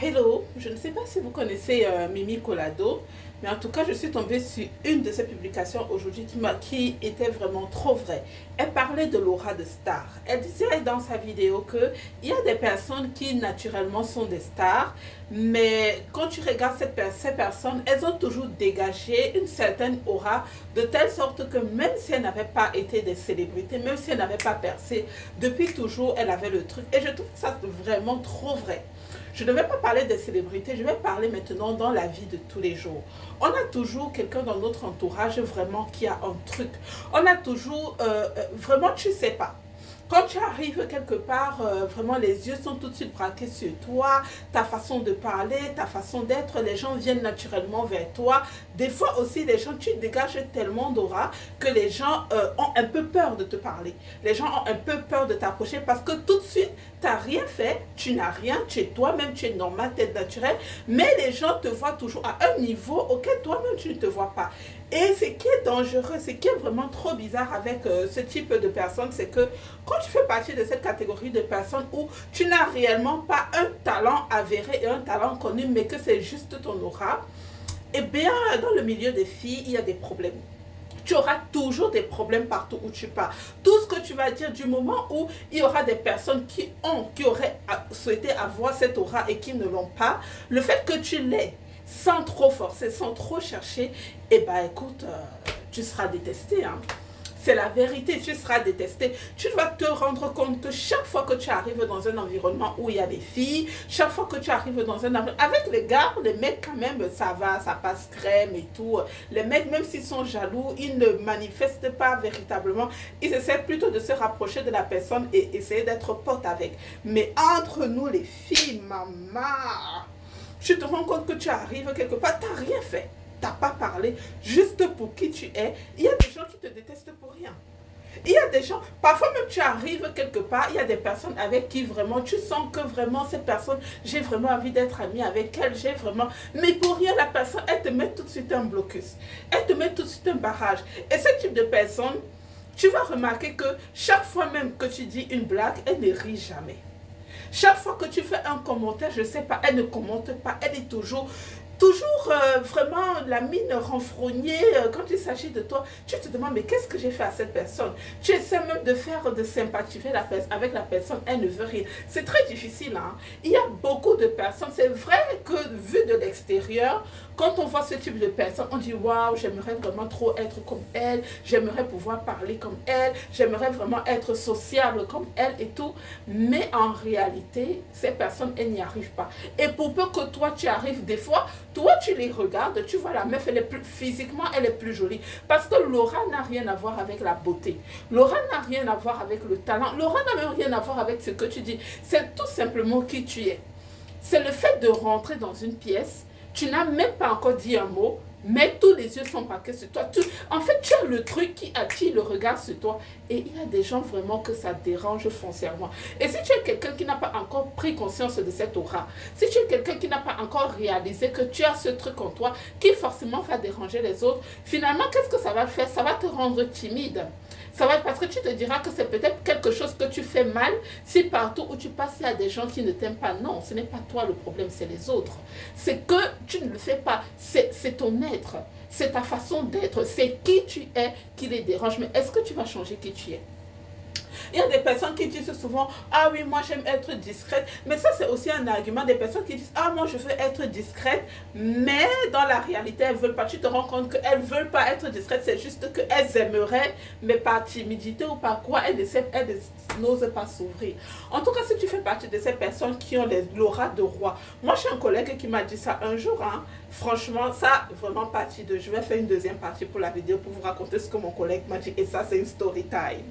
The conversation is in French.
Hello, je ne sais pas si vous connaissez Mimi Collado, mais en tout cas, je suis tombée sur une de ses publications aujourd'hui qui était vraiment trop vraie. Elle parlait de l'aura de star. Elle disait dans sa vidéo qu'il y a des personnes qui naturellement sont des stars, mais quand tu regardes ces personnes, elles ont toujours dégagé une certaine aura, de telle sorte que même si elles n'avaient pas été des célébrités, même si elles n'avaient pas percé, depuis toujours, elles avaient le truc. Et je trouve ça vraiment trop vrai. Je ne vais pas parler des célébrités, je vais parler maintenant dans la vie de tous les jours. On a toujours quelqu'un dans notre entourage vraiment qui a un truc. On a toujours, vraiment tu ne sais pas. Quand tu arrives quelque part, vraiment les yeux sont tout de suite braqués sur toi, ta façon de parler, ta façon d'être, les gens viennent naturellement vers toi. Des fois aussi, les gens, tu dégages tellement d'aura que les gens ont un peu peur de te parler. Les gens ont un peu peur de t'approcher parce que tout de suite, tu n'as rien fait, tu n'as rien, tu es toi-même, tu es normal, tu es naturel, mais les gens te voient toujours à un niveau auquel toi-même tu ne te vois pas. Et ce qui est dangereux, ce qui est vraiment trop bizarre avec ce type de personnes, c'est que quand tu fais partie de cette catégorie de personnes où tu n'as réellement pas un talent avéré et un talent connu, mais que c'est juste ton aura, eh bien, dans le milieu des filles, il y a des problèmes. Tu auras toujours des problèmes partout où tu pars. Tout ce que tu vas dire, du moment où il y aura des personnes qui auraient souhaité avoir cette aura et qui ne l'ont pas, le fait que tu l'aies, sans trop forcer, sans trop chercher, eh bien écoute, tu seras détesté, hein. C'est la vérité, tu seras détesté. Tu vas te rendre compte que chaque fois que tu arrives dans un environnement où il y a des filles, chaque fois que tu arrives dans un environnement... Avec les gars, les mecs quand même, ça va, ça passe crème et tout. Les mecs, même s'ils sont jaloux, ils ne manifestent pas véritablement. Ils essaient plutôt de se rapprocher de la personne et essayer d'être potes avec. Mais entre nous les filles, maman, tu te rends compte que tu arrives quelque part, tu n'as rien fait. Tu n'as pas parlé, juste pour qui tu es. Il y a des gens qui te détestent pour rien. Il y a des gens, parfois même tu arrives quelque part, il y a des personnes avec qui vraiment, tu sens que vraiment cette personne, j'ai vraiment envie d'être amie avec elle, j'ai vraiment... Mais pour rien, la personne, elle te met tout de suite un blocus. Elle te met tout de suite un barrage. Et ce type de personne, tu vas remarquer que chaque fois même que tu dis une blague, elle ne rit jamais. Chaque fois que tu fais un commentaire, je ne sais pas, elle ne commente pas, elle est toujours vraiment la mine renfrognée quand il s'agit de toi. Tu te demandes, mais qu'est-ce que j'ai fait à cette personne? Tu essaies même de faire de sympathiser avec la personne, elle ne veut rien. C'est très difficile, hein? Il y a beaucoup de personnes, c'est vrai que vu de l'extérieur, quand on voit ce type de personne, on dit, waouh, j'aimerais vraiment trop être comme elle, j'aimerais pouvoir parler comme elle, j'aimerais vraiment être sociable comme elle et tout. Mais en réalité, ces personnes, elles n'y arrivent pas. Et pour peu que toi, tu arrives des fois, toi, tu les regardes, tu vois la meuf, elle est plus, physiquement, elle est plus jolie. Parce que l'aura n'a rien à voir avec la beauté. L'aura n'a rien à voir avec le talent. L'aura n'a même rien à voir avec ce que tu dis. C'est tout simplement qui tu es. C'est le fait de rentrer dans une pièce. Tu n'as même pas encore dit un mot, mais tous les yeux sont braqués sur toi. En fait, tu as le truc qui attire le regard sur toi. Et il y a des gens vraiment que ça dérange foncièrement. Et si tu es quelqu'un qui n'a pas encore pris conscience de cette aura, si tu es quelqu'un qui n'a pas encore réalisé que tu as ce truc en toi qui forcément va déranger les autres, finalement, qu'est-ce que ça va faire? Ça va te rendre timide. Ça va être parce que tu te diras que c'est peut-être quelque chose que tu fais mal si partout où tu passes, il y a des gens qui ne t'aiment pas. Non, ce n'est pas toi le problème, c'est les autres. C'est que tu ne le fais pas. C'est ton être. C'est ta façon d'être. C'est qui tu es qui les dérange. Mais est-ce que tu vas changer qui tu es? Il y a des personnes qui disent souvent, ah oui, moi j'aime être discrète. Mais ça, c'est aussi un argument des personnes qui disent, ah moi je veux être discrète. Mais dans la réalité, elles ne veulent pas. Tu te rends compte qu'elles ne veulent pas être discrètes. C'est juste qu'elles aimeraient, mais par timidité ou par quoi, elles n'osent pas s'ouvrir. En tout cas, si tu fais partie de ces personnes qui ont l'aura de roi. Moi, j'ai un collègue qui m'a dit ça un jour. Hein. Franchement, ça, vraiment partie de... Je vais faire une deuxième partie pour la vidéo pour vous raconter ce que mon collègue m'a dit. Et ça, c'est une story time.